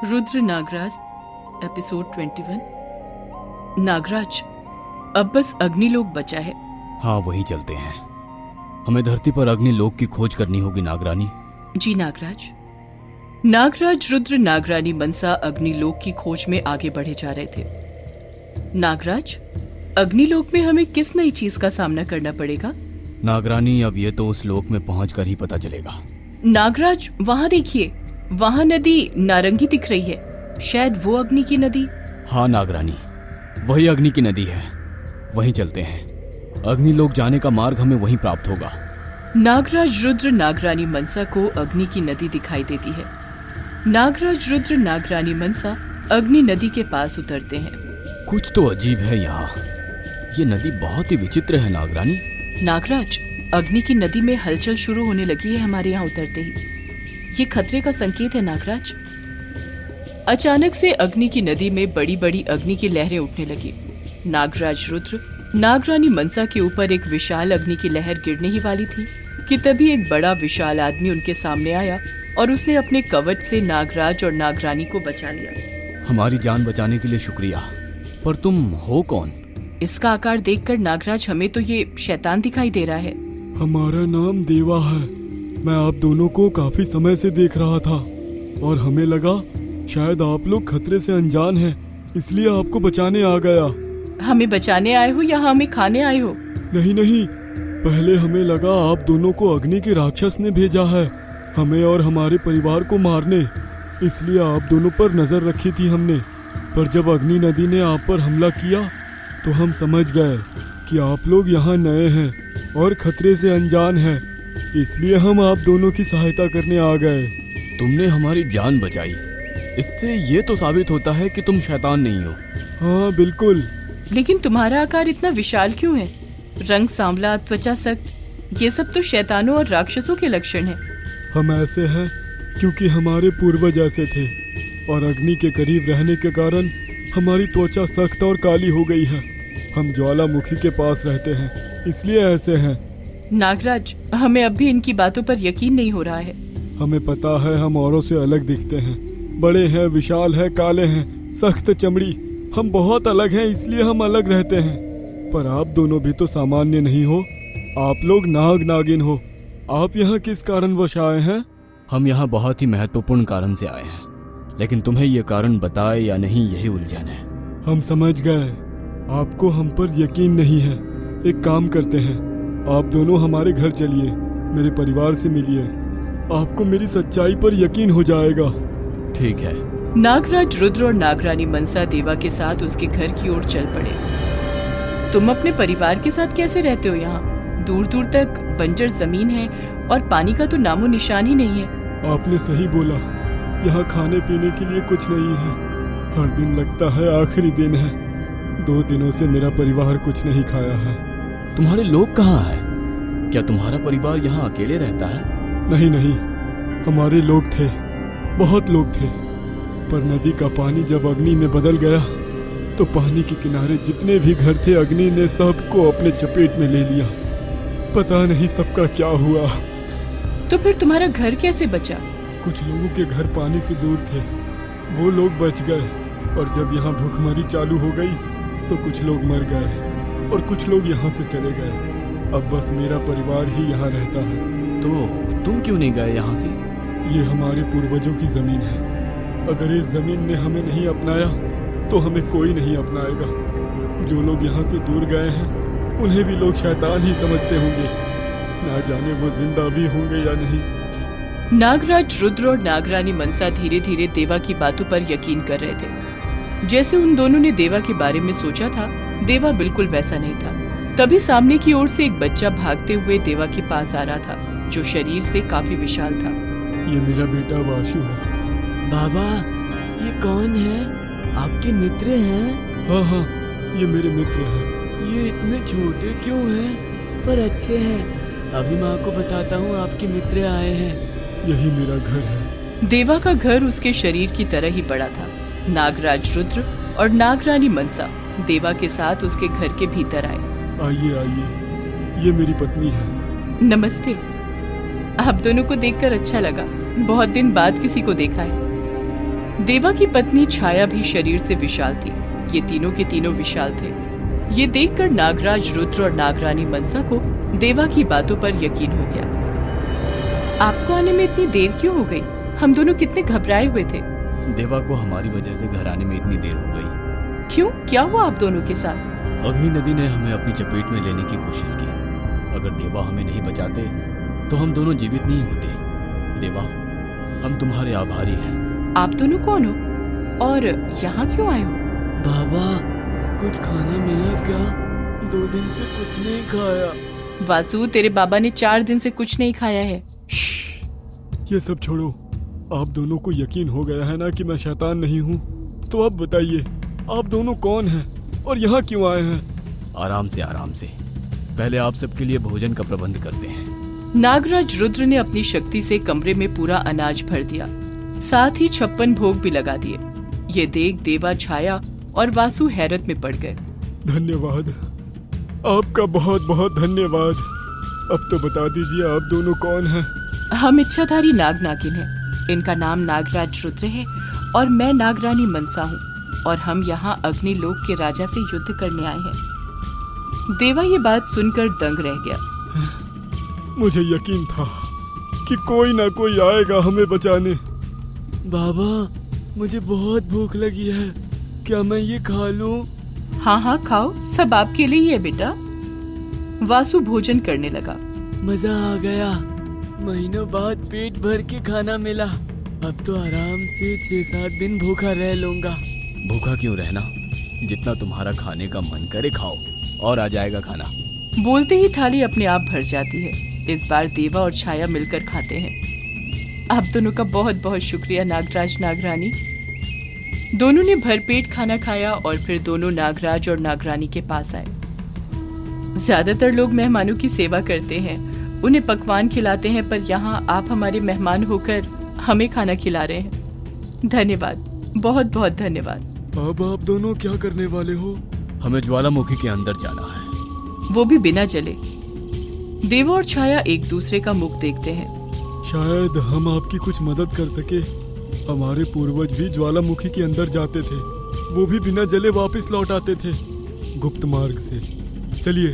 Rudra Nagraj episode 21। Nagraj, अब बस अग्निलोक बचा है। हाँ, वही चलते हैं। हमें धरती पर अग्निलोक की खोज करनी होगी नागरानी। जी नागराज। नागराज, रुद्र, नागरानी मनसा अग्निलोक की खोज में आगे बढ़े जा रहे थे। नागराज, अग्निलोक में हमें किस नई चीज का सामना करना पड़ेगा? नागरानी, अब ये तो उस लोक में पहुंचकर ही पता चलेगा। नागराज, वहाँ देखिए, वहाँ नदी नारंगी दिख रही है। शायद वो अग्नि की नदी। हाँ नागरानी, वही अग्नि की नदी है। वहीं चलते हैं। अग्निलोक जाने का मार्ग हमें वहीं प्राप्त होगा। नागराज, रुद्र, नागरानी मनसा को अग्नि की नदी दिखाई देती है। नागराज, रुद्र, नागरानी मनसा अग्नि नदी के पास उतरते हैं। कुछ तो अजीब है यहाँ। ये नदी बहुत ही विचित्र है नागरानी। नागराज, अग्नि की नदी में हलचल शुरू होने लगी है हमारे यहाँ उतरते ही। ये खतरे का संकेत है नागराज। अचानक से अग्नि की नदी में बड़ी बड़ी अग्नि की लहरें उठने लगी। नागराज, रुद्र, नागरानी मनसा के ऊपर एक विशाल अग्नि की लहर गिरने ही वाली थी कि तभी एक बड़ा विशाल आदमी उनके सामने आया और उसने अपने कवच से नागराज और नागरानी को बचा लिया। हमारी जान बचाने के लिए शुक्रिया, पर तुम हो कौन? इसका आकार देखकर नागराज, हमें तो ये शैतान दिखाई दे रहा है। हमारा नाम देवा है। मैं आप दोनों को काफी समय से देख रहा था और हमें लगा शायद आप लोग खतरे से अनजान हैं, इसलिए आपको बचाने आ गया। हमें बचाने आए हो या हमें खाने आए हो? नहीं नहीं, पहले हमें लगा आप दोनों को अग्नि के राक्षस ने भेजा है हमें और हमारे परिवार को मारने, इसलिए आप दोनों पर नजर रखी थी हमने। पर जब अग्नि नदी ने आप पर हमला किया तो हम समझ गए कि आप लोग यहाँ नए हैं और खतरे से अनजान हैं, इसलिए हम आप दोनों की सहायता करने आ गए। तुमने हमारी जान बचाई, इससे ये तो साबित होता है कि तुम शैतान नहीं हो। हाँ बिल्कुल। लेकिन तुम्हारा आकार इतना विशाल क्यों है? रंग सांवला, त्वचा सख्त, ये सब तो शैतानों और राक्षसों के लक्षण हैं। हम ऐसे हैं क्योंकि हमारे पूर्वज ऐसे थे और अग्नि के करीब रहने के कारण हमारी त्वचा सख्त और काली हो गई है। हम ज्वालामुखी के पास रहते हैं, इसलिए ऐसे हैं। नागराज, हमें अब भी इनकी बातों पर यकीन नहीं हो रहा है। हमें पता है हम औरों से अलग दिखते हैं, बड़े हैं, विशाल हैं, काले हैं, सख्त चमड़ी। हम बहुत अलग हैं, इसलिए हम अलग रहते हैं। पर आप दोनों भी तो सामान्य नहीं हो, आप लोग नाग नागिन हो। आप यहाँ किस कारणवश आए हैं? हम यहाँ बहुत ही महत्वपूर्ण कारण से आए हैं, लेकिन तुम्हें ये कारण बताए या नहीं, यही उलझन है। हम समझ गए, आपको हम पर यकीन नहीं है। एक काम करते हैं, आप दोनों हमारे घर चलिए, मेरे परिवार से मिलिए, आपको मेरी सच्चाई पर यकीन हो जाएगा। ठीक है। नागराज, रुद्र और नागरानी मनसा देवा के साथ उसके घर की ओर चल पड़े। तुम अपने परिवार के साथ कैसे रहते हो यहाँ? दूर दूर तक बंजर जमीन है और पानी का तो नामो निशान ही नहीं है। आपने सही बोला, यहाँ खाने पीने के लिए कुछ नहीं है। हर दिन लगता है आखिरी दिन है। 2 दिनों से मेरा परिवार कुछ नहीं खाया है। तुम्हारे लोग कहाँ हैं? क्या तुम्हारा परिवार यहाँ अकेले रहता है? नहीं नहीं, हमारे लोग थे, बहुत लोग थे, पर नदी का पानी जब अग्नि में बदल गया तो पानी के किनारे जितने भी घर थे, अग्नि ने सबको अपने चपेट में ले लिया। पता नहीं सबका क्या हुआ। तो फिर तुम्हारा घर कैसे बचा? कुछ लोगों के घर पानी से दूर थे, वो लोग बच गए, और जब यहाँ भूखमरी चालू हो गई तो कुछ लोग मर गए और कुछ लोग यहाँ से चले गए। अब बस मेरा परिवार ही यहाँ रहता है। तो तुम क्यों नहीं गए यहाँ से? ये हमारे पूर्वजों की जमीन है। अगर इस जमीन ने हमें नहीं अपनाया तो हमें कोई नहीं अपनाएगा। जो लोग यहाँ से दूर गए हैं उन्हें भी लोग शैतान ही समझते होंगे। ना जाने वो जिंदा भी होंगे या नहीं। नागराज, रुद्र और नागरानी मनसा धीरे धीरे देवा की बातों पर यकीन कर रहे थे। जैसे उन दोनों ने देवा के बारे में सोचा था, देवा बिल्कुल वैसा नहीं था। तभी सामने की ओर से एक बच्चा भागते हुए देवा के पास आ रहा था, जो शरीर से काफी विशाल था। ये मेरा बेटा वाशु है। बाबा, ये कौन है? आपके मित्र हैं? हाँ हाँ, ये मेरे मित्र हैं। ये इतने छोटे क्यों हैं, पर अच्छे हैं। अभी मैं आपको बताता हूँ, आपके मित्र आए हैं। यही मेरा घर है। देवा का घर उसके शरीर की तरह ही बड़ा था। नागराज, रुद्र और नागरानी मनसा देवा के साथ उसके घर के भीतर आए। आइए आइए, ये मेरी पत्नी है। नमस्ते। आप दोनों को देखकर अच्छा लगा, बहुत दिन बाद किसी को देखा है। देवा की पत्नी छाया भी शरीर से विशाल थी। ये तीनों के तीनों विशाल थे। ये देखकर नागराज, रुद्र और नागरानी मनसा को देवा की बातों पर यकीन हो गया। आपको आने में इतनी देर क्यों हो गई? हम दोनों कितने घबराए हुए थे। देवा को हमारी वजह से घर आने में इतनी देर हो गई। क्यों, क्या हुआ आप दोनों के साथ? अग्नि नदी ने हमें अपनी चपेट में लेने की कोशिश की। अगर देवा हमें नहीं बचाते तो हम दोनों जीवित नहीं होते। देवा, हम तुम्हारे आभारी हैं। आप दोनों कौन हो और यहाँ क्यों आए हो? बाबा, कुछ खाना मिला क्या? 2 दिन से कुछ नहीं खाया। वासु, तेरे बाबा ने 4 दिन से कुछ नहीं खाया है। ये सब छोड़ो। आप दोनों को यकीन हो गया है ना कि मैं शैतान नहीं हूँ। तो अब बताइए, आप दोनों कौन हैं और यहाँ क्यों आए हैं? आराम से, आराम से। पहले आप सबके लिए भोजन का प्रबंध करते हैं। नागराज रुद्र ने अपनी शक्ति से कमरे में पूरा अनाज भर दिया, साथ ही 56 भोग भी लगा दिए। ये देख देवा, छाया और वासु हैरत में पड़ गए। धन्यवाद, आपका बहुत बहुत धन्यवाद। अब तो बता दीजिए, आप दोनों कौन हैं? हम इच्छाधारी नाग नागिन हैं। इनका नाम नागराज रुद्र है और मैं नागरानी मनसा हूँ और हम यहाँ अग्नि लोक के राजा से युद्ध करने आए हैं। देवा ये बात सुनकर दंग रह गया। मुझे यकीन था कि कोई ना कोई आएगा हमें बचाने। बाबा, मुझे बहुत भूख लगी है, क्या मैं ये खा लूं? हाँ हाँ, खाओ, सब आपके लिए ही है बेटा। वासु भोजन करने लगा। मजा आ गया, महीनों बाद पेट भर के खाना मिला। अब तो आराम से 6-7 दिन भूखा रह लूंगा। भूखा क्यों रहना? जितना तुम्हारा खाने का मन करे खाओ, और आ जाएगा खाना। बोलते ही थाली अपने आप भर जाती है। इस बार देवा और छाया मिलकर खाते हैं। आप दोनों का बहुत बहुत शुक्रिया नागराज, नागरानी। दोनों ने भरपेट खाना खाया और फिर दोनों नागराज और नागरानी के पास आए। ज्यादातर लोग मेहमानों की सेवा करते हैं, उन्हें पकवान खिलाते हैं, पर यहाँ आप हमारे मेहमान होकर हमें खाना खिला रहे हैं। धन्यवाद, बहुत बहुत धन्यवाद। अब आप दोनों क्या करने वाले हो? हमें ज्वालामुखी के अंदर जाना है, वो भी बिना जले। देवा और छाया एक दूसरे का मुख देखते हैं। शायद हम आपकी कुछ मदद कर सके। हमारे पूर्वज भी ज्वालामुखी के अंदर जाते थे, वो भी बिना जले वापस लौट आते थे, गुप्त मार्ग से। चलिए,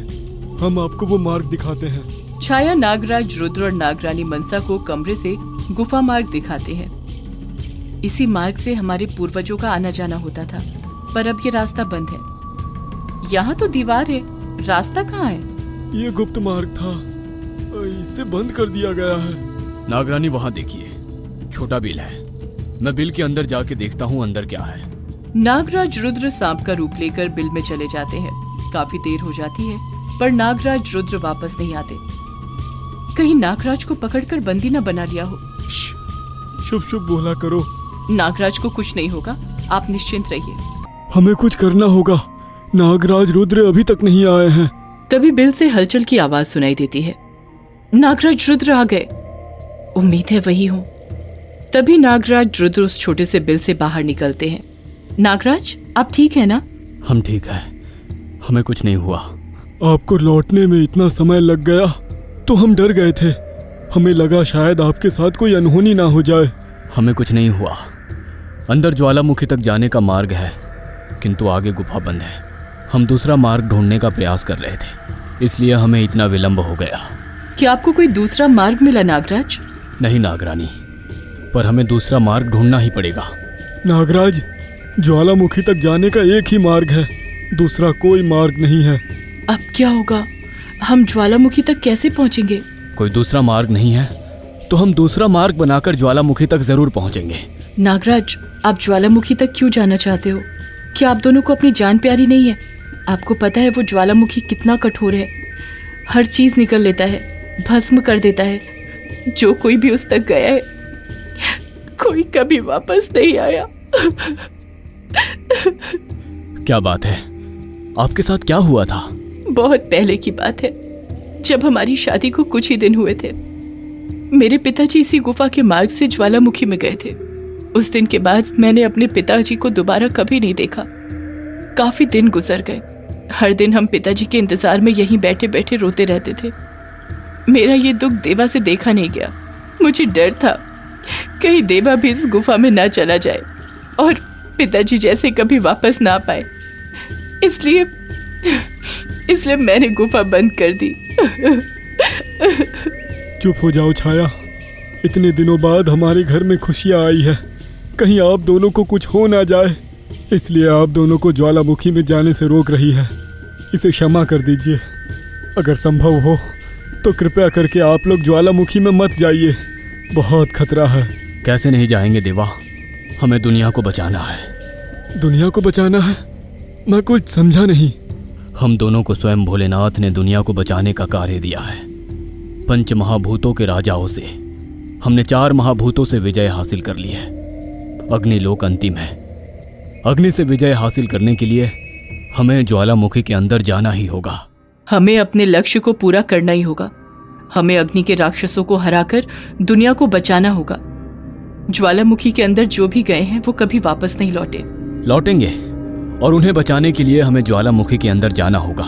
हम आपको वो मार्ग दिखाते हैं। छाया नागराज, रुद्र और नागरानी मनसा को कमरे से गुफा मार्ग दिखाते हैं। इसी मार्ग से हमारे पूर्वजों का आना जाना होता था, पर अब ये रास्ता बंद है। यहाँ तो दीवार है, रास्ता कहाँ है? ये गुप्त मार्ग था, इसे बंद कर दिया गया है। नागरानी वहाँ देखिए, छोटा बिल है। मैं बिल के अंदर जाके देखता हूँ अंदर क्या है। नागराज रुद्र सांप का रूप लेकर बिल में चले जाते हैं। काफी देर हो जाती है, पर नागराज रुद्र वापस नहीं आते। कहीं नागराज को पकड़कर बंदी न बना लिया हो। शुभ शुभ बोला करो। नागराज को कुछ नहीं होगा, आप निश्चिंत रहिए। हमें कुछ करना होगा। नागराज रुद्र अभी तक नहीं आए हैं। तभी बिल से हलचल की आवाज सुनाई देती है। नागराज रुद्र आ गए, उम्मीद है वही हो। तभी नागराज रुद्र उस छोटे से बिल से बाहर निकलते हैं। नागराज, आप ठीक है ना? हम ठीक है, हमें कुछ नहीं हुआ। आपको लौटने में इतना समय लग गया तो हम डर गए थे। हमें लगा शायद आपके साथ कोई अनहोनी ना हो जाए। हमें कुछ नहीं हुआ। अंदर ज्वालामुखी तक जाने का मार्ग है, किंतु आगे गुफा बंद है। हम दूसरा मार्ग ढूंढने का प्रयास कर रहे थे, इसलिए हमें इतना विलंब हो गया। क्या आपको कोई दूसरा मार्ग मिला नागराज? नहीं नागरानी, पर हमें दूसरा मार्ग ढूंढना ही पड़ेगा। नागराज, ज्वालामुखी तक जाने का एक ही मार्ग है, दूसरा कोई मार्ग नहीं है। अब क्या होगा? हम ज्वालामुखी तक कैसे पहुंचेंगे? कोई दूसरा मार्ग नहीं है तो हम दूसरा मार्ग बनाकर ज्वालामुखी तक जरूर पहुंचेंगे। नागराज, आप ज्वालामुखी तक क्यों जाना चाहते हो? क्या आप दोनों को अपनी जान प्यारी नहीं है? आपको पता है वो ज्वालामुखी कितना कठोर है, हर चीज निकल लेता है, भस्म कर देता है। जो कोई भी उस तक गया है, कोई कभी वापस नहीं आया। क्या बात है? आपके साथ क्या हुआ था? बहुत पहले की बात है, जब हमारी शादी को कुछ ही दिन हुए थे। मेरे पिताजी इसी गुफा के मार्ग से ज्वालामुखी में गए थे। उस दिन के बाद मैंने अपने पिताजी को दोबारा कभी नहीं देखा। काफी दिन गुजर गए। हर दिन हम पिताजी के इंतजार में यहीं बैठे बैठे रोते रहते थे। मेरा ये दुख देवा से देखा नहीं गया। मुझे डर था कहीं देवा भी इस गुफा में ना चला जाए। और पिताजी जैसे कभी वापस ना पाए, इसलिए मैंने गुफा बंद कर दी। चुप हो जाओ छाया, इतने दिनों बाद हमारे घर में खुशियाँ आई है, कहीं आप दोनों को कुछ हो ना जाए, इसलिए आप दोनों को ज्वालामुखी में जाने से रोक रही है। इसे क्षमा कर दीजिए। अगर संभव हो तो कृपया करके आप लोग ज्वालामुखी में मत जाइए, बहुत खतरा है। कैसे नहीं जाएंगे देवा, हमें दुनिया को बचाना है। दुनिया को बचाना है? मैं कुछ समझा नहीं। हम दोनों को स्वयं भोलेनाथ ने दुनिया को बचाने का कार्य दिया है। 5 महाभूतों के राजाओं से हमने 4 महाभूतों से विजय हासिल कर ली है। अग्निलोक अंतिम है। अग्नि से विजय हासिल करने के लिए हमें ज्वालामुखी के अंदर जाना ही होगा। हमें अपने लक्ष्य को पूरा करना ही होगा। हमें अग्नि के राक्षसों को हराकर दुनिया को बचाना होगा। ज्वालामुखी के अंदर जो भी गए हैं वो कभी वापस नहीं लौटेंगे, और उन्हें बचाने के लिए हमें ज्वालामुखी के अंदर जाना होगा।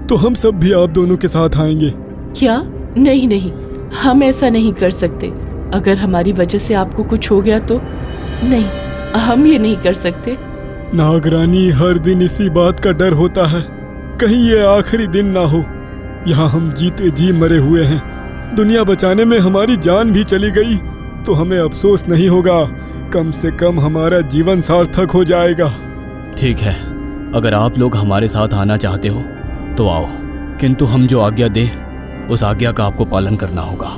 तो हम सब भी आप दोनों के साथ आएंगे। क्या? नहीं, हम ऐसा नहीं कर सकते। अगर हमारी वजह से आपको कुछ हो गया तो नहीं, हम ये नहीं कर सकते। नागरानी, हर दिन इसी बात का डर होता है, कहीं ये आखिरी दिन ना हो। यहाँ हम जीते जी मरे हुए हैं। दुनिया बचाने में हमारी जान भी चली गई तो हमें अफसोस नहीं होगा, कम से कम हमारा जीवन सार्थक हो जाएगा। ठीक है, अगर आप लोग हमारे साथ आना चाहते हो तो आओ, किंतु हम जो आज्ञा दे उस आज्ञा का आपको पालन करना होगा।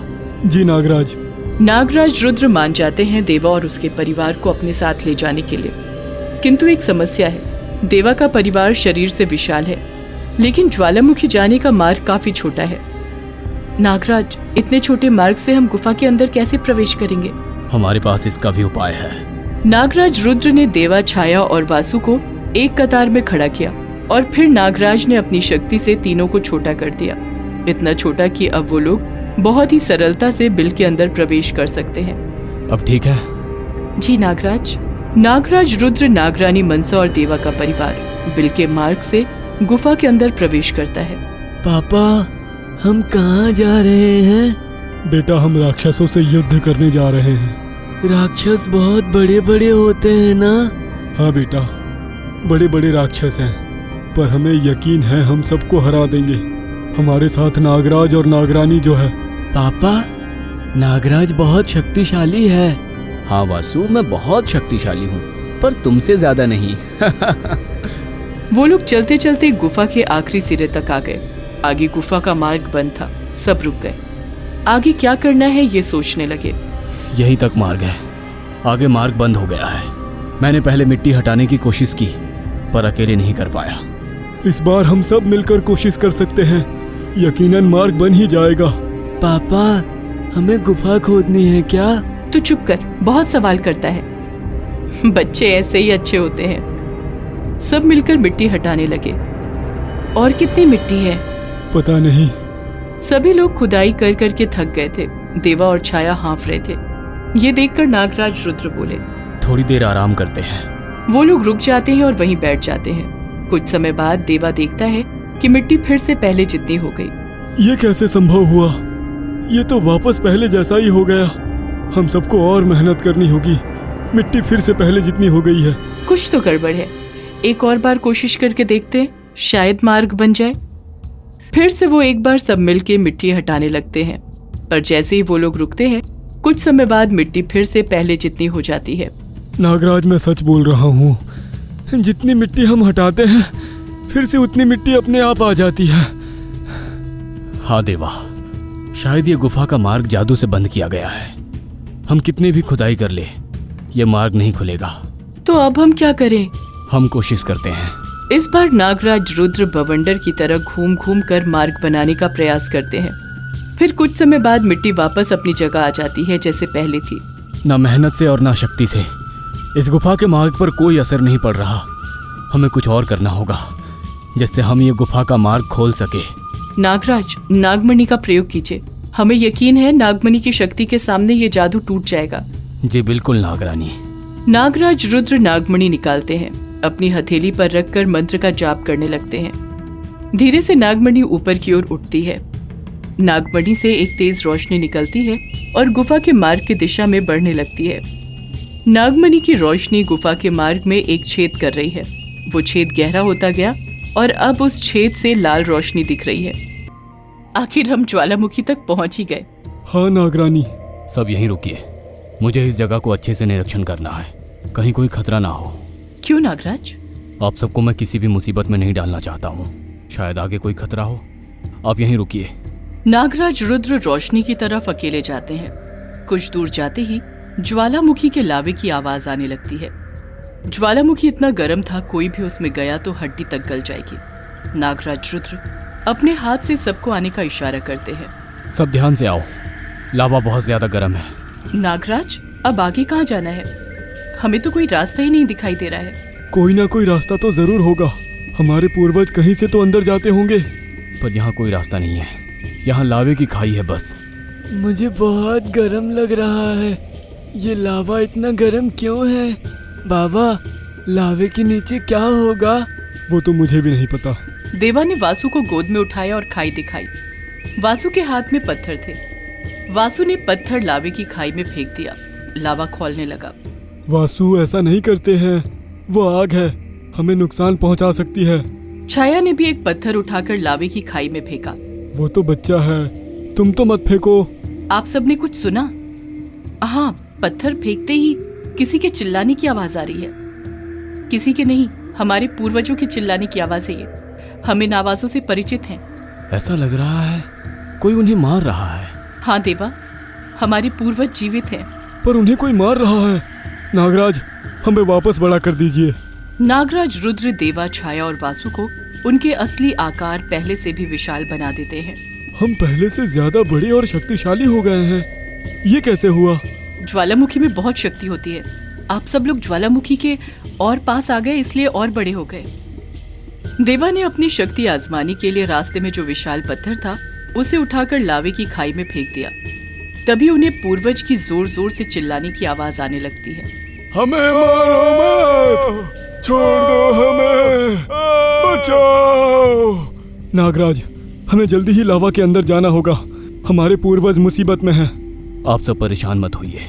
जी नागराज। नागराज रुद्र मान जाते हैं देवा और उसके परिवार को अपने साथ ले जाने के लिए, किंतु एक समस्या है। देवा का परिवार शरीर से विशाल है, लेकिन ज्वालामुखी जाने का मार्ग काफी छोटा है। नागराज, इतने छोटे मार्ग से हम गुफा के अंदर कैसे प्रवेश करेंगे? हमारे पास इसका भी उपाय है। नागराज रुद्र ने देवा, छाया और वासु को एक कतार में खड़ा किया और फिर नागराज ने अपनी शक्ति से तीनों को छोटा कर दिया, इतना छोटा कि अब वो लोग बहुत ही सरलता से बिल के अंदर प्रवेश कर सकते हैं। अब ठीक है? जी नागराज। नागराज, रुद्र, नागरानी, मनसा और देवा का परिवार बिल के मार्ग से गुफा के अंदर प्रवेश करता है। पापा, हम कहाँ जा रहे हैं? बेटा, हम राक्षसों से युद्ध करने जा रहे हैं। राक्षस बहुत बड़े बड़े होते हैं ना? हाँ बेटा, बड़े बड़े राक्षस हैं, पर हमें यकीन है हम सबको हरा देंगे। हमारे साथ नागराज और नागरानी जो है। पापा, नागराज बहुत शक्तिशाली है। हाँ वासु, मैं बहुत शक्तिशाली हूँ, पर तुमसे ज्यादा नहीं। वो लोग चलते चलते गुफा के आखिरी सिरे तक आ गए। आगे गुफा का मार्ग बंद था। सब रुक गए। आगे क्या करना है ये सोचने लगे। यही तक मार्ग है, आगे मार्ग बंद हो गया है। मैंने पहले मिट्टी हटाने की कोशिश की, पर अकेले नहीं कर पाया। इस बार हम सब मिलकर कोशिश कर सकते हैं, यकीनन मार्ग बन ही जाएगा। पापा, हमें गुफा खोदनी है क्या? तू चुप कर, बहुत सवाल करता है। बच्चे ऐसे ही अच्छे होते हैं। सब मिलकर मिट्टी हटाने लगे। और कितनी मिट्टी है पता नहीं। सभी लोग खुदाई कर कर के थक गए थे। देवा और छाया हाँफ रहे थे। ये देखकर नागराज रुद्र बोले, थोड़ी देर आराम करते हैं। वो लोग रुक जाते हैं और वहीं बैठ जाते हैं। कुछ समय बाद देवा देखता है कि मिट्टी फिर से पहले जितनी हो गई। ये कैसे संभव हुआ? ये तो वापस पहले जैसा ही हो गया। हम सबको और मेहनत करनी होगी। मिट्टी फिर से पहले जितनी हो गई है। कुछ तो गड़बड़ है। एक और बार कोशिश करके देखते हैं, शायद मार्ग बन जाए। फिर से वो एक बार सब मिलके मिट्टी हटाने लगते हैं, पर जैसे ही वो लोग रुकते हैं, कुछ समय बाद मिट्टी फिर से पहले जितनी हो जाती है। नागराज, मैं सच बोल रहा हूँ, जितनी मिट्टी हम हटाते हैं फिर से उतनी मिट्टी अपने आप आ जाती है। हाँ देवा, शायद ये गुफा का मार्ग जादू से बंद किया गया है। हम कितने भी खुदाई कर ले, ये मार्ग नहीं खुलेगा। तो अब हम क्या करें? हम कोशिश करते हैं। इस बार नागराज रुद्र बवंडर की तरह घूम घूम कर मार्ग बनाने का प्रयास करते हैं। फिर कुछ समय बाद मिट्टी वापस अपनी जगह आ जाती है जैसे पहले थी। ना मेहनत से और ना शक्ति से इस गुफा के मार्ग पर कोई असर नहीं पड़ रहा। हमें कुछ और करना होगा जिससे हम ये गुफा का मार्ग खोल सके। नागराज, नागमणि का प्रयोग कीजिए। हमें यकीन है नागमणि की शक्ति के सामने ये जादू टूट जाएगा। जी बिल्कुल नागरानी। नागराज रुद्र नागमणि निकालते हैं, अपनी हथेली पर रखकर मंत्र का जाप करने लगते हैं। धीरे से नागमणि ऊपर की ओर उठती है। नागमणि से एक तेज रोशनी निकलती है और गुफा के मार्ग की दिशा में बढ़ने लगती है। नागमणि की रोशनी गुफा के मार्ग में एक छेद कर रही है। वो छेद गहरा होता गया और अब उस छेद से लाल रोशनी दिख रही है। आखिर हम ज्वालामुखी तक पहुंच ही गए। हाँ नागरानी। सब यहीं रुकिए, मुझे इस जगह को अच्छे से निरीक्षण करना है, कहीं कोई खतरा ना हो। क्यों नागराज? आप सबको मैं किसी भी मुसीबत में नहीं डालना चाहता हूँ, शायद आगे कोई खतरा हो। आप यहीं रुकिए। नागराज रुद्र रोशनी की तरफ अकेले जाते हैं। कुछ दूर जाते ही ज्वालामुखी के लावे की आवाज आने लगती है। ज्वालामुखी इतना गर्म था, कोई भी उसमें गया तो हड्डी तक गल जाएगी। नागराज रुद्र अपने हाथ से सबको आने का इशारा करते हैं। सब ध्यान से आओ, लावा बहुत ज्यादा गर्म है। नागराज, अब आगे कहाँ जाना है? हमें तो कोई रास्ता ही नहीं दिखाई दे रहा है। कोई ना कोई रास्ता तो जरूर होगा, हमारे पूर्वज कहीं से तो अंदर जाते होंगे। पर यहाँ कोई रास्ता नहीं है, यहाँ लावे की खाई है बस। मुझे बहुत गर्म लग रहा है। ये लावा इतना गर्म क्यों है? बाबा, लावे के नीचे क्या होगा? वो तो मुझे भी नहीं पता। देवा ने वासु को गोद में उठाया और खाई दिखाई। वासु के हाथ में पत्थर थे। वासु ने पत्थर लावे की खाई में फेंक दिया। लावा खौलने लगा। वासु, ऐसा नहीं करते हैं, वो आग है, हमें नुकसान पहुंचा सकती है। छाया ने भी एक पत्थर उठाकर लावे की खाई में फेंका। वो तो बच्चा है, तुम तो मत फेंको। आप सबने कुछ सुना? हाँ, पत्थर फेंकते ही किसी के चिल्लाने की आवाज आ रही है। किसी के नहीं, हमारे पूर्वजों के चिल्लाने की आवाज है ये। हम इन आवाजों से परिचित हैं। ऐसा लग रहा है कोई उन्हें मार रहा है। हाँ देवा, हमारे पूर्वज जीवित हैं। पर उन्हें कोई मार रहा है। नागराज, हमें वापस बड़ा कर दीजिए। नागराज रुद्र, देवा, छाया और वासु को उनके असली आकार पहले से भी विशाल बना देते हैं। हम पहले से ज्यादा बड़े और शक्तिशाली हो गए हैं। ये कैसे हुआ? ज्वालामुखी में बहुत शक्ति होती है। आप सब लोग ज्वालामुखी के और पास आ गए, इसलिए और बड़े हो गए। देवा ने अपनी शक्ति आजमाने के लिए रास्ते में जो विशाल पत्थर था उसे उठाकर लावे की खाई में फेंक दिया। तभी उन्हें पूर्वज की जोर जोर से चिल्लाने की आवाज आने लगती है। हमें मारो मत, छोड़ दो हमें, बचाओ। नागराज, हमें जल्दी ही लावा के अंदर जाना होगा, हमारे पूर्वज मुसीबत में हैं। आप सब परेशान मत होइए,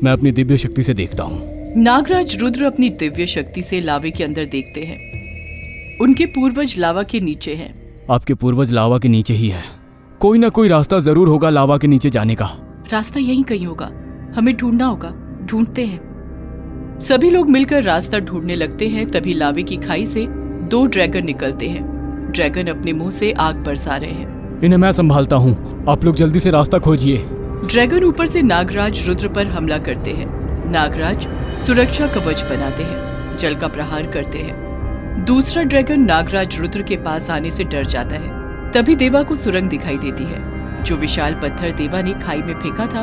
मैं अपनी दिव्य शक्ति से देखता हूँ। नागराज रुद्र अपनी दिव्य शक्ति से लावे के अंदर देखते हैं। उनके पूर्वज लावा के नीचे हैं। आपके पूर्वज लावा के नीचे ही है। कोई ना कोई रास्ता जरूर होगा लावा के नीचे जाने का। रास्ता यहीं कहीं होगा, हमें ढूंढना होगा। ढूंढते हैं। सभी लोग मिलकर रास्ता ढूंढने लगते हैं। तभी लावे की खाई से 2 ड्रैगन निकलते हैं। ड्रैगन अपने मुंह से आग बरसा रहे हैं। इन्हें मैं संभालता हूँ, आप लोग जल्दी से रास्ता खोजिए। ड्रैगन ऊपर से नागराज रुद्र पर हमला करते हैं। नागराज सुरक्षा कवच बनाते हैं, जल का प्रहार करते हैं। दूसरा ड्रैगन नागराज रुद्र के पास आने से डर जाता है। तभी देवा को सुरंग दिखाई देती है। जो विशाल पत्थर देवा ने खाई में फेंका था,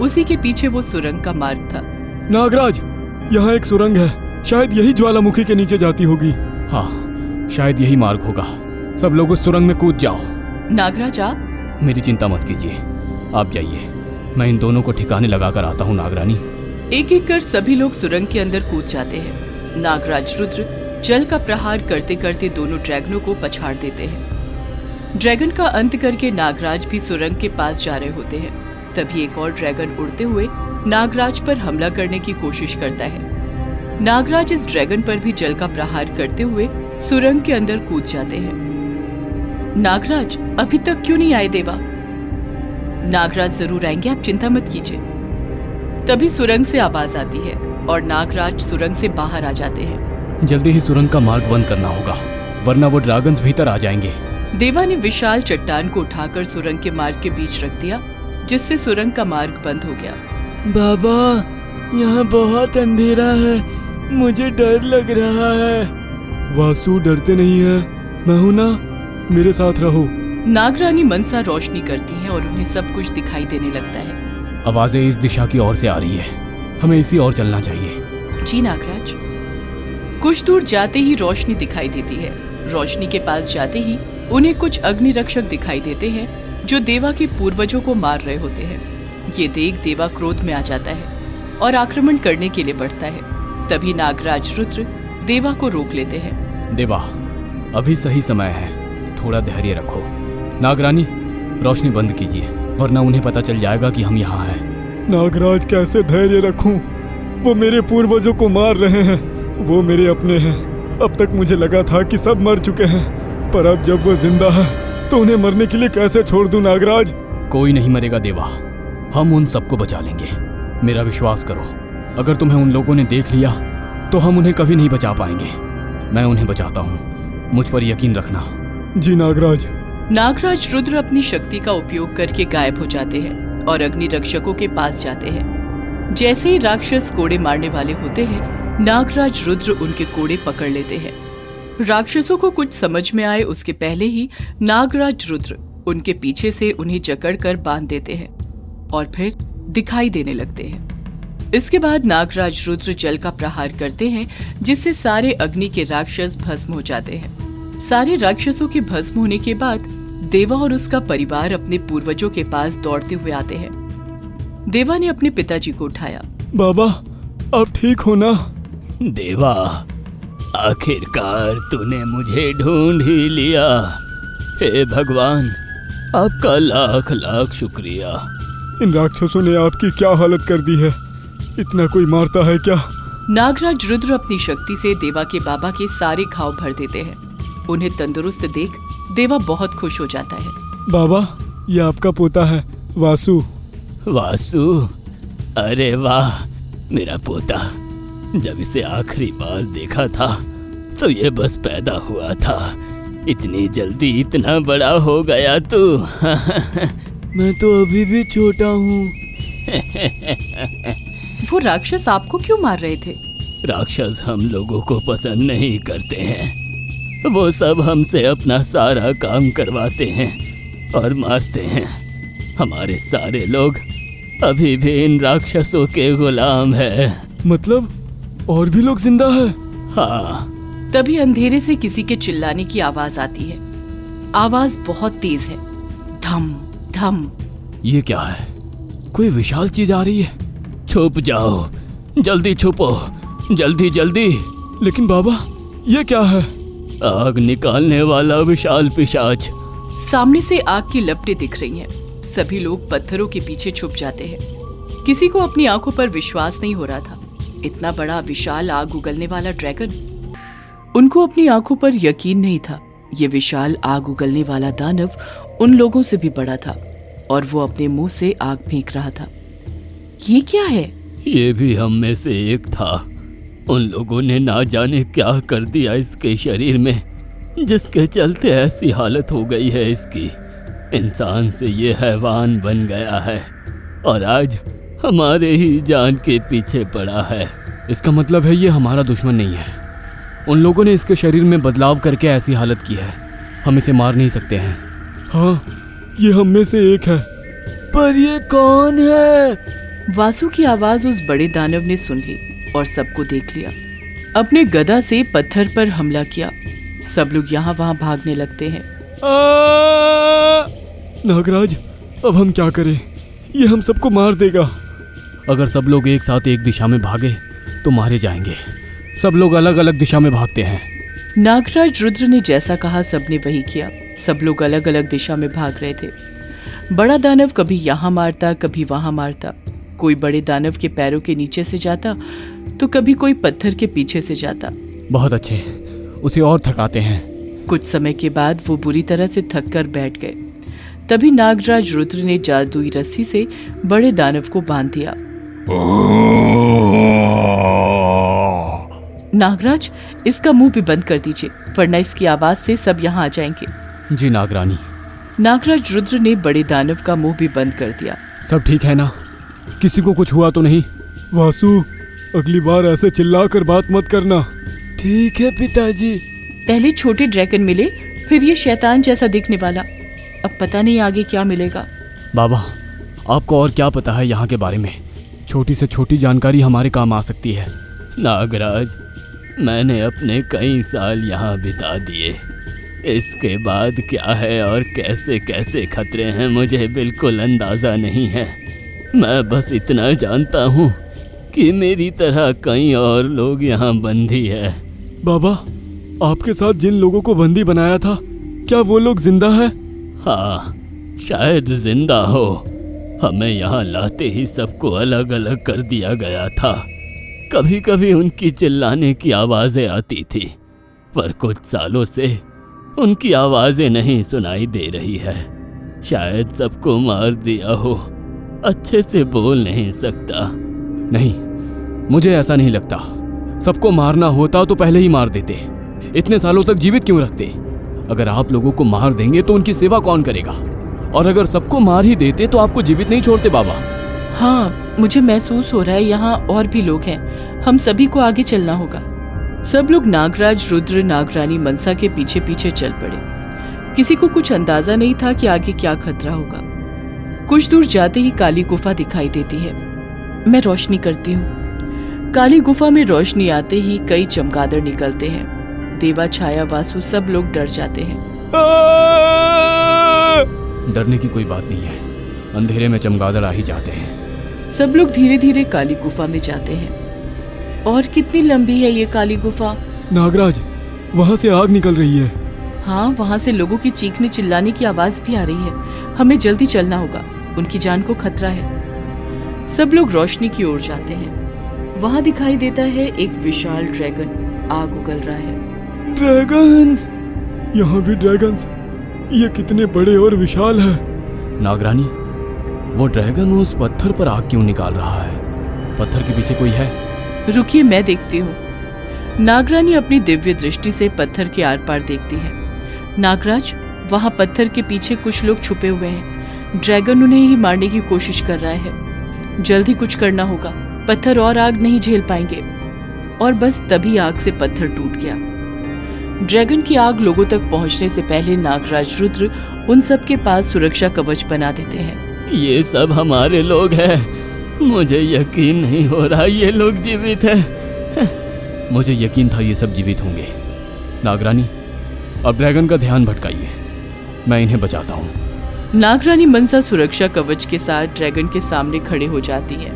उसी के पीछे वो सुरंग का मार्ग था। नागराज, यहाँ एक सुरंग है, शायद यही ज्वालामुखी के नीचे जाती होगी। हाँ, शायद यही मार्ग होगा। सब लोग उस सुरंग में कूद जाओ। नागराज, आप? मेरी चिंता मत कीजिए, आप जाइए, मैं इन दोनों को ठिकाने लगा कर आता हूँ। नागरानी। एक एक कर सभी लोग सुरंग के अंदर कूद जाते हैं। नागराज रुद्र जल का प्रहार करते करते दोनों ड्रैगनों को पछाड़ देते हैं। ड्रैगन का अंत करके नागराज भी सुरंग के पास जा रहे होते हैं। तभी एक और ड्रैगन उड़ते हुए नागराज पर हमला करने की कोशिश करता है। नागराज इस ड्रैगन पर भी जल का प्रहार करते हुए सुरंग के अंदर कूद जाते हैं। नागराज, अभी तक क्यों नहीं आए देवा? नागराज जरूर आएंगे, आप चिंता मत कीजिए। तभी सुरंग से आवाज आती है और नागराज सुरंग से बाहर आ जाते हैं। जल्दी ही सुरंग का मार्ग बंद करना होगा, वरना वो ड्रैगन्स भीतर आ जाएंगे। देवा ने विशाल चट्टान को उठाकर सुरंग के मार्ग के बीच रख दिया, जिससे सुरंग का मार्ग बंद हो गया। बाबा, यहाँ बहुत अंधेरा है, मुझे डर लग रहा है। वासु, डरते नहीं है, मैं हूं ना, मेरे साथ रहो। नागरानी मनसा रोशनी करती है और उन्हें सब कुछ दिखाई देने लगता है। आवाजें इस दिशा की ओर से आ रही है, हमें इसी ओर चलना चाहिए। जी नागराज। कुछ दूर जाते ही रोशनी दिखाई देती है। रोशनी के पास जाते ही उन्हें कुछ अग्नि रक्षक दिखाई देते हैं, जो देवा के पूर्वजों को मार रहे होते हैं। ये देख देवा क्रोध में आ जाता है और आक्रमण करने के लिए बढ़ता है। तभी नागराज रुद्र देवा को रोक लेते हैं। देवा, अभी सही समय है, थोड़ा धैर्य रखो। नागरानी, रोशनी बंद कीजिए, वरना उन्हें पता चल जाएगा कि हम यहाँ हैं। नागराज, कैसे धैर्य रखूं? वो मेरे पूर्वजों को मार रहे हैं। वो मेरे अपने हैं। अब तक मुझे लगा था कि सब मर चुके हैं, पर अब जब वो जिंदा है तो उन्हें मरने के लिए कैसे छोड़ दूं नागराज? कोई नहीं मरेगा देवा, हम उन सबको बचा लेंगे। मेरा विश्वास करो, अगर तुम्हें उन लोगों ने देख लिया तो हम उन्हें कभी नहीं बचा पाएंगे। मैं उन्हें बचाता हूँ, मुझ पर यकीन रखना। जी नागराज। नागराज रुद्र अपनी शक्ति का उपयोग करके गायब हो जाते हैं और अग्नि रक्षकों के पास जाते हैं। जैसे ही राक्षस कोड़े मारने वाले होते हैं, नागराज रुद्र उनके कोड़े पकड़ लेते हैं। राक्षसों को कुछ समझ में आए उसके पहले ही नागराज रुद्र उनके पीछे से उन्हें जकड़कर बांध देते हैं और फिर दिखाई देने लगते हैं। इसके बाद नागराज रुद्र जल का प्रहार करते हैं, जिससे सारे अग्नि के राक्षस भस्म हो जाते हैं। सारे राक्षसों के भस्म होने के बाद देवा और उसका परिवार अपने पूर्वजों के पास दौड़ते हुए आते हैं। देवा ने अपने पिताजी को उठाया। बाबा, आप ठीक हो ना? देवा, आखिरकार तूने मुझे ढूंढ ही लिया। हे भगवान, आपका लाख लाख शुक्रिया। इन राक्षसों ने आपकी क्या हालत कर दी है? इतना कोई मारता है क्या? नागराज रुद्र अपनी शक्ति से देवा के बाबा के सारे घाव भर देते हैं। उन्हें तंदुरुस्त देख देवा बहुत खुश हो जाता है। बाबा, ये आपका पोता है, वासु। वासु? अरे वाह, मेरा पोता। जब इसे आखिरी बार देखा था तो ये बस पैदा हुआ था, इतनी जल्दी इतना बड़ा हो गया तू। मैं तो अभी भी छोटा हूँ। वो राक्षस आपको क्यों मार रहे थे? राक्षस हम लोगों को पसंद नहीं करते हैं। वो सब हमसे अपना सारा काम करवाते हैं और मारते हैं। हमारे सारे लोग अभी भी इन राक्षसों के गुलाम है। मतलब और भी लोग जिंदा है? हाँ। तभी अंधेरे से किसी के चिल्लाने की आवाज आती है। आवाज बहुत तेज है, धम धम। ये क्या है? कोई विशाल चीज आ रही है। छुप जाओ, जल्दी छुपो, जल्दी जल्दी। लेकिन बाबा, ये क्या है? आग निकालने वाला विशाल पिशाच। सामने से आग की लपटें दिख रही हैं। सभी लोग पत्थरों के पीछे छुप जाते हैं। किसी को अपनी आंखों पर विश्वास नहीं हो रहा था। इतना बड़ा विशाल आग उगलने वाला ड्रैगन। उनको अपनी आंखों पर यकीन नहीं था। ये विशाल आग उगलने वाला दानव उन लोगों से भी बड़ा था और वो अपने मुंह से आग फेंक रहा था। ये क्या है? ये भी हम में से एक था। उन लोगों ने ना जाने क्या कर दिया इसके शरीर में, जिसके चलते ऐसी हालत हो गई है इसकी। इंसान से ये हैवान बन गया है और आज हमारे ही जान के पीछे पड़ा है। इसका मतलब है ये हमारा दुश्मन नहीं है। उन लोगों ने इसके शरीर में बदलाव करके ऐसी हालत की है। हम इसे मार नहीं सकते हैं। हाँ, ये हम में से एक है। पर ये कौन है? वासु की आवाज उस बड़े दानव ने सुन ली और सबको देख लिया। अपने गदा से पत्थर पर हमला किया। सब लोग यहाँ वहाँ भागने लगते हैं। नागराज, अब हम क्या करें? ये हम सबको मार देगा। अगर सब लोग एक साथ एक दिशा में भागे तो मारे जाएंगे। सब लोग अलग अलग दिशा में भागते हैं। नागराज रुद्र ने जैसा कहा सबने वही किया। सब लोग अलग अलग दिशा में भाग रहे थे। बड़ा दानव कभी यहाँ मारता, कभी वहां मारता। कोई बड़े दानव के पैरों के नीचे से जाता तो कभी कोई पत्थर के पीछे से जाता। बहुत अच्छे, उसे और थकाते हैं। कुछ समय के बाद वो बुरी तरह से थक कर बैठ गए। तभी नागराज रुद्र ने जादुई रस्सी से बड़े दानव को बांध दिया। नागराज, इसका मुंह भी बंद कर दीजिए, वरना इसकी आवाज से सब यहाँ आ जाएंगे। जी नागरानी। नागराज रुद्र ने बड़े दानव का मुंह भी बंद कर दिया। सब ठीक है ना? किसी को कुछ हुआ तो नहीं? वासु, अगली बार ऐसे चिल्लाकर बात मत करना। ठीक है पिताजी। पहले छोटे ड्रैगन मिले, फिर ये शैतान जैसा दिखने वाला। अब पता नहीं आगे क्या मिलेगा। बाबा, आपको और क्या पता है यहाँ के बारे में? छोटी से छोटी जानकारी हमारे काम आ सकती है। नागराज, मैंने अपने कई साल यहाँ बिता दिए। इसके बाद क्या है और कैसे कैसे खतरे हैं मुझे बिल्कुल अंदाज़ा नहीं है। मैं बस इतना जानता हूँ कि मेरी तरह कई और लोग यहाँ बंदी है। बाबा, आपके साथ जिन लोगों को बंदी बनाया था, क्या वो लोग जिंदा है? हाँ, शायद जिंदा हो। हमें यहाँ लाते ही सबको अलग अलग कर दिया गया था। कभी कभी उनकी चिल्लाने की आवाजें आती थी, पर कुछ सालों से उनकी आवाजें नहीं सुनाई दे रही है। शायद सबको मार दिया हो, अच्छे से बोल नहीं सकता। नहीं, मुझे ऐसा नहीं लगता। सबको मारना होता तो पहले ही मार देते। इतने सालों तक जीवित क्यों रखते? अगर आप लोगों को मार देंगे तो उनकी सेवा कौन करेगा? और अगर सबको मार ही देते तो आपको जीवित नहीं छोड़ते बाबा। हाँ, मुझे महसूस हो रहा है यहाँ और भी लोग हैं। हम सभी को आगे चलना होगा। सब लोग नागराज, रुद्र, नागरानी मनसा के पीछे पीछे चल पड़े। किसी को कुछ अंदाजा नहीं था कि आगे क्या खतरा होगा। कुछ दूर जाते ही काली गुफा दिखाई देती है। मैं रोशनी करती हूँ। काली गुफा में रोशनी आते ही कई चमगादड़ निकलते हैं। देवा, छाया, वासु सब लोग डर जाते हैं। डरने की कोई बात नहीं है, अंधेरे में चमगादड़ आ ही जाते हैं। सब लोग धीरे धीरे काली गुफा में जाते हैं। और कितनी लंबी है ये काली गुफा? नागराज, वहाँ से आग निकल रही है। हाँ, वहाँ से लोगों की चीखने चिल्लाने की आवाज भी आ रही है। हमें जल्दी चलना होगा, उनकी जान को खतरा है। सब लोग रोशनी की ओर जाते हैं। वहाँ दिखाई देता है एक विशाल ड्रैगन आग उगल रहा है। ड्रैगन्स! यहाँ भी ड्रैगन्स! ये कितने बड़े और विशाल है। नागरानी, वो ड्रैगन उस पत्थर पर आग क्यों निकाल रहा है? पत्थर के पीछे कोई है? रुकिए, मैं देखती हूँ। नागरानी अपनी दिव्य दृष्टि से पत्थर के आर पार देखती है। नागराज, वहाँ पत्थर के पीछे कुछ लोग छुपे हुए हैं। ड्रैगन उन्हें ही मारने की कोशिश कर रहा है। जल्दी कुछ करना होगा, पत्थर और आग नहीं झेल पाएंगे। और बस तभी आग से पत्थर टूट गया। ड्रैगन की आग लोगों तक पहुंचने से पहले नागराज, रुद्र उन सब के पास सुरक्षा कवच बना देते हैं। ये सब हमारे लोग हैं। मुझे यकीन नहीं हो रहा ये लोग जीवित हैं। मुझे यकीन था ये सब जीवित होंगे। नागरानी, अब ड्रैगन का ध्यान भटकाइए, मैं इन्हें बचाता हूँ। नागरानी मनसा सुरक्षा कवच के साथ ड्रैगन के सामने खड़े हो जाती है।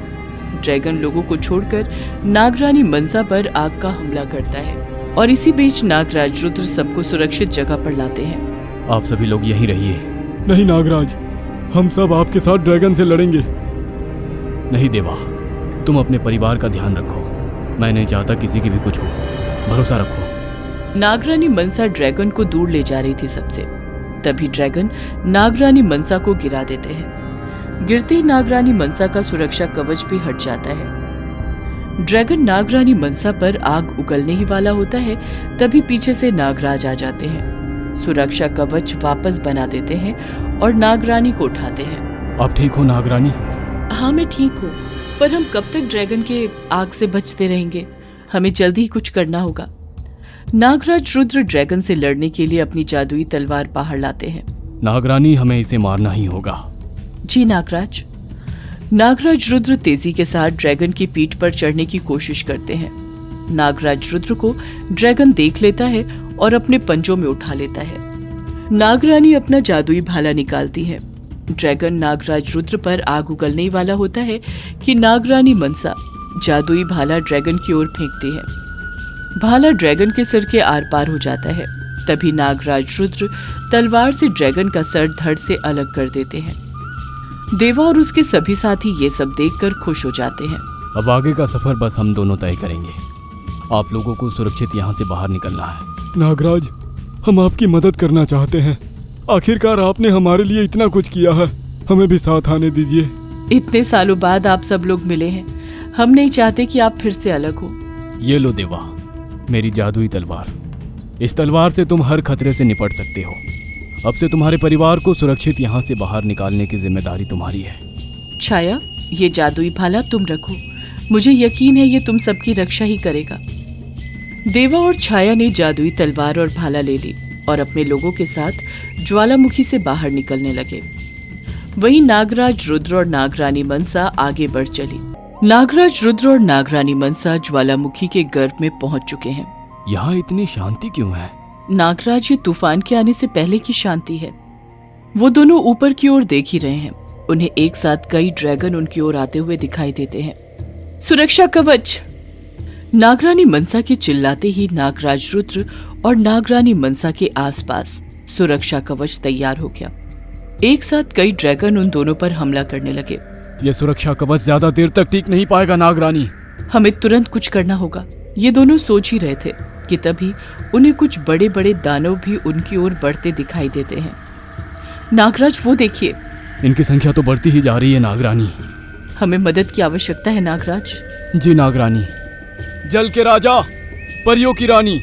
ड्रैगन लोगों को छोड़कर नागरानी मनसा पर आग का हमला करता है और इसी बीच नागराज, रुद्र सबको सुरक्षित जगह पर लाते हैं। आप सभी लोग यहीं रहिए। नहीं नागराज, हम सब आपके साथ ड्रैगन से लड़ेंगे। नहीं देवा, तुम अपने परिवार का ध्यान रखो। मैं नहीं चाहता किसी की भी कुछ हो। भरोसा रखो। नागरानी मनसा ड्रैगन को दूर ले जा रही थी सबसे। तभी ड्रैगन नागरानी मनसा को गिरा देते हैं। गिरते ही नागरानी मनसा का सुरक्षा कवच भी हट जाता है। ड्रैगन नागरानी मनसा पर आग उगलने ही वाला होता है, तभी पीछे से नागराज आ जाते हैं। सुरक्षा कवच वापस बना देते हैं और नागरानी को उठाते हैं। आप ठीक हो नागरानी? हाँ, मैं ठीक हूँ, पर हम कब तक ड्रैगन के आग से बचते रहेंगे? हमें जल्दी ही कुछ करना होगा। नागराज, रुद्र ड्रैगन से लड़ने के लिए अपनी जादुई तलवार बाहर लाते हैं। नागरानी, हमें इसे मारना ही होगा। जी नागराज। नागराज, रुद्र तेजी के साथ ड्रैगन की पीठ पर चढ़ने की कोशिश करते हैं। नागराज रुद्र को ड्रैगन देख लेता है और अपने पंजों में उठा लेता है। नागरानी अपना जादुई भाला निकालती है। ड्रैगन नागराज रुद्र पर आग उगलने वाला होता है कि नागरानी मनसा जादुई भाला ड्रैगन की ओर फेंकती है। भाला ड्रैगन के सिर के आर पार हो जाता है। तभी नागराज, रुद्र तलवार से ड्रैगन का सर धड़ से अलग कर देते हैं। देवा और उसके सभी साथी ये सब देखकर खुश हो जाते हैं। अब आगे का सफर बस हम दोनों तय करेंगे। आप लोगों को सुरक्षित यहाँ से बाहर निकलना है। नागराज, हम आपकी मदद करना चाहते हैं। आखिरकार आपने हमारे लिए इतना कुछ किया है, हमें भी साथ आने दीजिए। इतने सालों बाद आप सब लोग मिले हैं। हम नहीं चाहते कि आप फिर से अलग हो। ये लो देवा, मेरी जादुई तलवार। इस तलवार से तुम हर खतरे से निपट सकते हो। अब से तुम्हारे परिवार को सुरक्षित यहाँ से बाहर निकालने की जिम्मेदारी तुम्हारी है। छाया, ये जादुई भाला तुम रखो। मुझे यकीन है ये तुम सबकी रक्षा ही करेगा। देवा और छाया ने जादुई तलवार और भाला ले ली और अपने लोगों के साथ ज्वालामुखी से बाहर निकलने लगे। वहीं नागराज, रुद्र और नागरानी मनसा आगे बढ़ चली। नागराज, रुद्र और नागरानी मनसा ज्वालामुखी के गर्भ में पहुंच चुके हैं। यहाँ इतनी शांति क्यों है? नागराज, ये तूफान के आने से पहले की शांति है। वो दोनों ऊपर की ओर देख ही रहे हैं। उन्हें एक साथ कई ड्रैगन उनकी ओर आते हुए दिखाई देते हैं। सुरक्षा कवच! नागरानी मनसा के चिल्लाते ही नागराज, रुद्र और नागरानी मनसा के आसपास सुरक्षा कवच तैयार हो गया। एक साथ कई ड्रैगन उन दोनों पर हमला करने लगे। ये सुरक्षा कवच ज्यादा देर तक टिक नहीं पाएगा नागरानी। हमें तुरंत कुछ करना होगा। ये दोनों सोच ही रहे थे कि तभी उन्हें कुछ बड़े बड़े दानव भी उनकी ओर बढ़ते दिखाई देते हैं। नागराज, वो देखिए। इनकी संख्या तो बढ़ती ही जा रही है नागरानी। हमें मदद की आवश्यकता है नागराज। जी नागरानी। जल के राजा, परियों की रानी,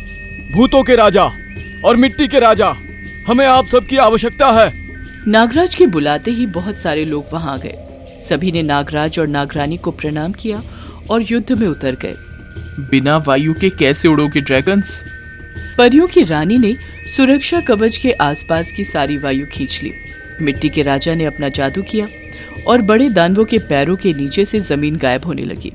भूतों के राजा और मिट्टी के राजा, हमें आप सबकी आवश्यकता है। नागराज के बुलाते ही बहुत सारे लोग वहां आ गए। सभी ने नागराज और नागरानी को प्रणाम किया और युद्ध में उतर गए। बिना वायु के कैसे उड़ोगे ड्रैगन्स? परियों की रानी ने सुरक्षा कवच के आसपास की सारी वायु खींच ली। मिट्टी के राजा ने अपना जादू किया और बड़े दानवों के पैरों के नीचे से जमीन गायब होने लगी।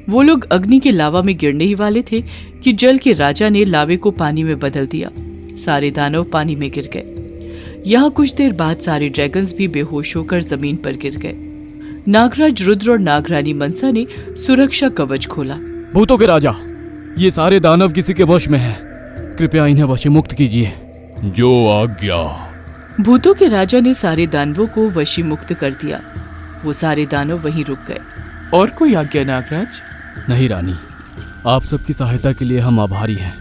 वो लोग अग्नि के लावा में गिरने ही वाले थे कि जल के राजा ने लावे को पानी में बदल दिया। सारे दानव पानी में गिर गए। यहाँ कुछ देर बाद सारे ड्रैगन्स भी बेहोश होकर जमीन पर गिर गए। नागराज, रुद्र और नागरानी मनसा ने सुरक्षा कवच खोला। भूतों के राजा, ये सारे दानव किसी के वश में हैं। कृपया इन्हें वशीमुक्त कीजिए। जो आज्ञा। भूतों के राजा ने सारे दानवों को वशी मुक्त कर दिया। वो सारे दानव वहीं रुक गए। और कोई आज्ञा नागराज? नहीं रानी, आप सबकी सहायता के लिए हम आभारी हैं।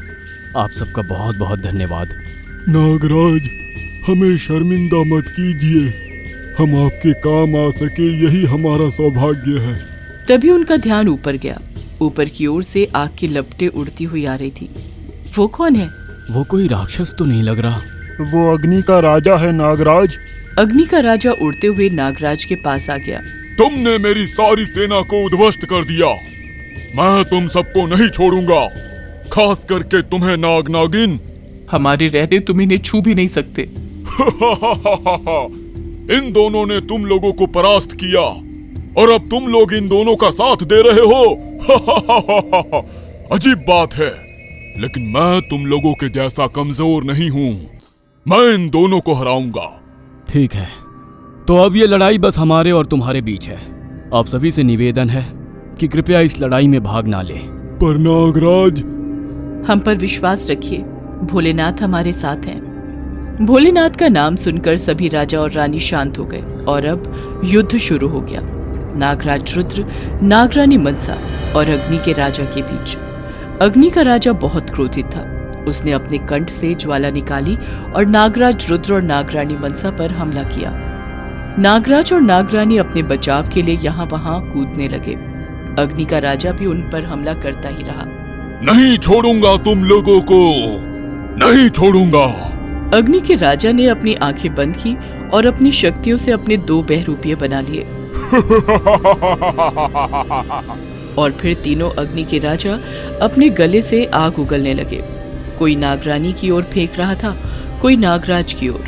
आप सबका बहुत बहुत धन्यवाद। नागराज, हमें शर्मिंदा मत कीजिए। हम आपके काम आ सके, यही हमारा सौभाग्य है। तभी उनका ध्यान ऊपर गया। ऊपर की ओर से आग की लपटें उड़ती हुई आ रही थी। वो कौन है? वो कोई राक्षस तो नहीं लग रहा। वो अग्नि का राजा है नागराज। अग्नि का राजा उड़ते हुए नागराज के पास आ गया। तुमने मेरी सारी सेना को उद्ध्वस्त कर दिया। मैं तुम सबको नहीं छोड़ूंगा, खास करके तुम्हें नाग नागिन। हमारे रहते तुम इन्हें छू भी नहीं सकते। इन दोनों ने तुम लोगों को परास्त किया और अब तुम लोग इन दोनों का साथ दे रहे हो। अजीब बात है, लेकिन मैं तुम लोगों के जैसा कमजोर नहीं हूँ। मैं इन दोनों को हराऊंगा। ठीक है, तो अब ये लड़ाई बस हमारे और तुम्हारे बीच है। आप सभी से निवेदन है कि कृपया इस लड़ाई में भाग ना ले। पर नागराज, हम पर विश्वास रखिए, भोलेनाथ हमारे साथ हैं। भोलेनाथ का नाम सुनकर सभी राजा और रानी शांत हो गए और अब युद्ध शुरू हो गया। नागराज रुद्र, नागरानी मनसा और अग्नि के राजा के बीच। अग्नि का राजा बहुत क्रोधित था। उसने अपने कंठ से ज्वाला निकाली और नागराज रुद्र और नागरानी मनसा पर हमला किया। नागराज और नागरानी अपने बचाव के लिए यहाँ वहां कूदने लगे। अग्नि का राजा भी उन पर हमला करता ही रहा। नहीं छोड़ूंगा तुम लोगों को, नहीं छोड़ूंगा। अग्नि के राजा ने अपनी आंखें बंद की और अपनी शक्तियों से अपने 2 बहरूपिये बना लिए। और फिर तीनों अग्नि के राजा अपने गले से आग उगलने लगे। कोई नागरानी की ओर फेंक रहा था, कोई नागराज की ओर।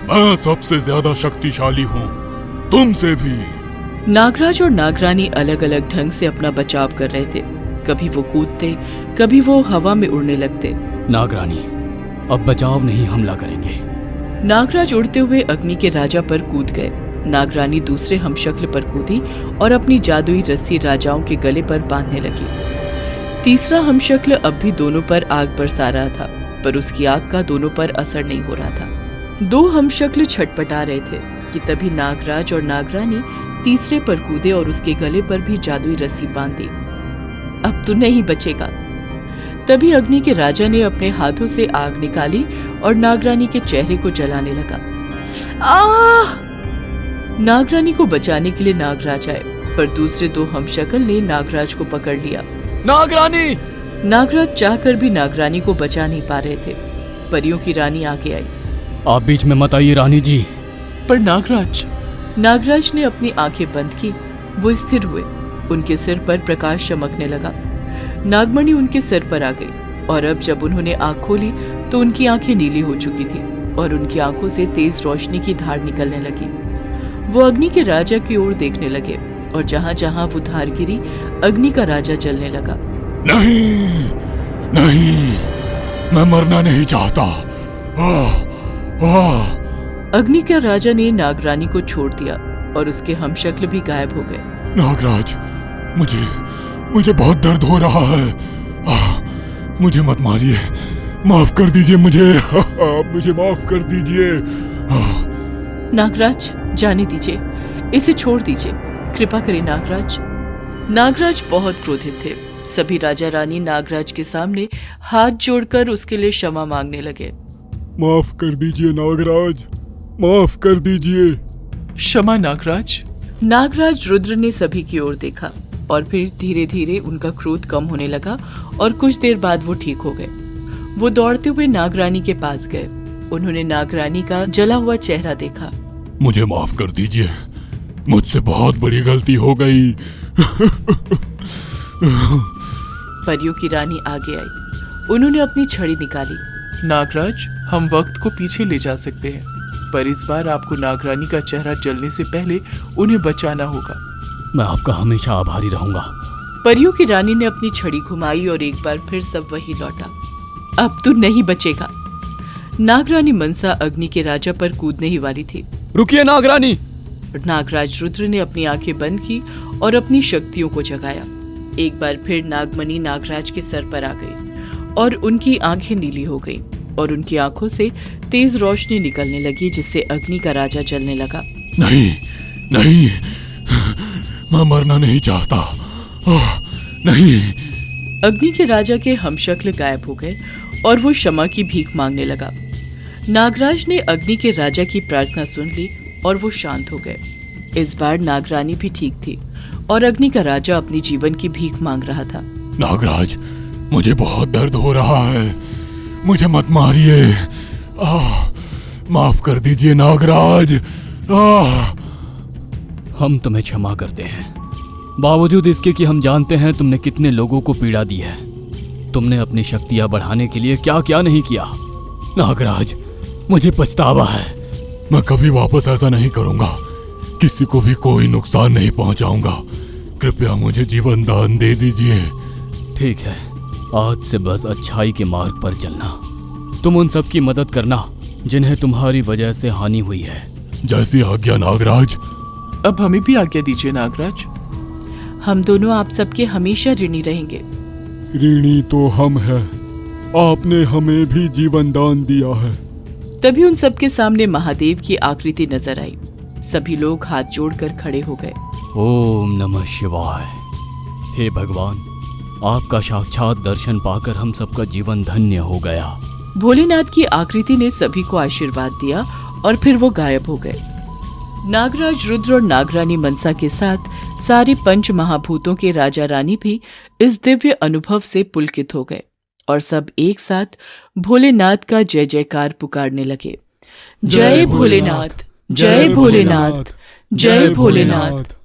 मैं सबसे ज्यादा शक्तिशाली हूँ, तुमसे भी। नागराज और नागरानी अलग अलग ढंग से अपना बचाव कर रहे थे। कभी वो कूदते, कभी वो हवा में उड़ने लगते। नागरानी, अब बचाव नहीं, हमला करेंगे। नागराज उड़ते हुए अग्नि के राजा पर कूद गए। नागरानी दूसरे हमशक्ल पर कूदी और अपनी जादुई रस्सी राजाओं के गले पर बांधने लगी। तीसरा हमशक्ल अब भी दोनों पर आग बरसा रहा था, पर उसकी आग का दोनों पर असर नहीं हो रहा था। 2 हमशक्ल छटपटा रहे थे कि तभी नागराज और नागरानी तीसरे पर कूदे और उसके गले पर भी जादुई रस्सी बांध दी। अब तू नहीं बचेगा। तभी अग्नि के राजा ने अपने हाथों से आग निकाली और नागरानी के चेहरे को जलाने लगा। आह! नागरानी को बचाने के लिए नागराज आए, पर दूसरे 2 हमशक्ल ने नागराज को पकड़ लिया। नागरानी! नागराज चाहकर भी नागरानी को बचा नहीं पा रहे थे। परियों की रानी आगे आई। आप बीच में मत आइए रानी जी। पर नागराज। नागराज ने अपनी आंखें बंद की। वो स्थिर हुए। उनके सिर पर प्रकाश चमकने लगा। नागमणि उनके सिर पर आ गई और अब जब उन्होंने आंख खोली तो उनकी आंखें नीली हो चुकी थी और उनकी आंखों से तेज रोशनी की धार निकलने लगी। वो अग्नि के राजा की ओर देखने लगे और जहां जहां वो धार गिरी, अग्नि का राजा जलने लगा। नहीं, नहीं, मैं मरना नहीं चाहता। अग्नि के राजा ने नागरानी को छोड़ दिया और उसके हमशक्ल भी गायब हो गए। नागराज, मुझे बहुत दर्द हो रहा है। मुझे मत मारिए, माफ कर दीजिए मुझे। मुझे माफ कर दीजिए। नागराज, जाने दीजिए, इसे छोड़ दीजिए। कृपा करें नागराज। नागराज बहुत क्रोधित थे। सभी राजा रानी नागराज के सामने हाथ जोड़कर उसके लिए क्षमा मांगने लगे। माफ कर दीजिए नागराज, माफ कर दीजिए। क्षमा नागराज। नागराज रुद्र ने सभी की ओर देखा और फिर धीरे धीरे उनका क्रोध कम होने लगा और कुछ देर बाद वो ठीक हो गए। वो दौड़ते हुए नागरानी के पास गए। उन्होंने नागरानी का जला हुआ चेहरा देखा। मुझे माफ कर दीजिए, मुझसे बहुत बड़ी गलती हो गई। परियों की रानी आगे आई। उन्होंने अपनी छड़ी निकाली। नागराज, हम वक्त को पीछे ले जा सकते हैं, पर इस बार आपको नागरानी का चेहरा जलने से पहले उन्हें बचाना होगा। मैं आपका हमेशा आभारी रहूंगा। परियों की रानी ने अपनी छड़ी घुमाई और एक बार फिर सब वही लौटा। अब तू नहीं बचेगा। नागरानी मनसा अग्नि के राजा पर कूदने ही वाली थी। रुकिए नागरानी। नागराज रुद्र ने अपनी आंखें बंद की और अपनी शक्तियों को जगाया। एक बार फिर नागमणि नागराज के सर पर आ गई और उनकी आंखें नीली हो गई और उनकी आंखों से तेज रोशनी निकलने लगी, जिससे अग्नि का राजा जलने लगा। नहीं नहीं, मैं मरना नहीं चाहता। नहीं। अग्नि के राजा के हमशक्ल गायब हो गए और वो क्षमा की भीख मांगने लगा। नागराज ने अग्नि के राजा की प्रार्थना सुन ली और वो शांत हो गए। इस बार नागरानी भी ठीक थी और अग्नि का राजा अपनी जीवन की भीख मांग रहा था। नागराज, मुझे बहुत दर्द हो रहा है, मुझे मत मारिए। माफ कर दीजिए नागराज। हम तुम्हें क्षमा करते हैं, बावजूद इसके कि हम जानते हैं तुमने कितने लोगों को पीड़ा दी है। तुमने अपनी शक्तियां बढ़ाने के लिए क्या क्या नहीं किया। नागराज, मुझे पछतावा है। मैं कभी वापस ऐसा नहीं करूंगा, किसी को भी कोई नुकसान नहीं पहुंचाऊंगा। कृपया मुझे जीवन दान दे दीजिए। ठीक है, आज से बस अच्छाई के मार्ग पर चलना। तुम उन सब की मदद करना जिन्हें तुम्हारी वजह से हानि हुई है। जैसी आज्ञा नागराज। अब हमें भी आज्ञा दीजिए नागराज। हम दोनों आप सबके हमेशा ऋणी रहेंगे। ऋणी तो हम हैं, आपने हमें भी जीवन दान दिया है। तभी उन सबके सामने महादेव की आकृति नजर आई। सभी लोग हाथ जोड़कर खड़े हो गए। ओम नमः शिवाय। हे भगवान, आपका साक्षात दर्शन पाकर हम सबका जीवन धन्य हो गया। भोलेनाथ की आकृति ने सभी को आशीर्वाद दिया और फिर वो गायब हो गए। नागराज रुद्र और नागरानी मनसा के साथ सारे पंच महाभूतों के राजा रानी भी इस दिव्य अनुभव से पुलकित हो गए और सब एक साथ भोलेनाथ का जय जयकार पुकारने लगे। जय भोलेनाथ, जय भोलेनाथ, जय भोलेनाथ।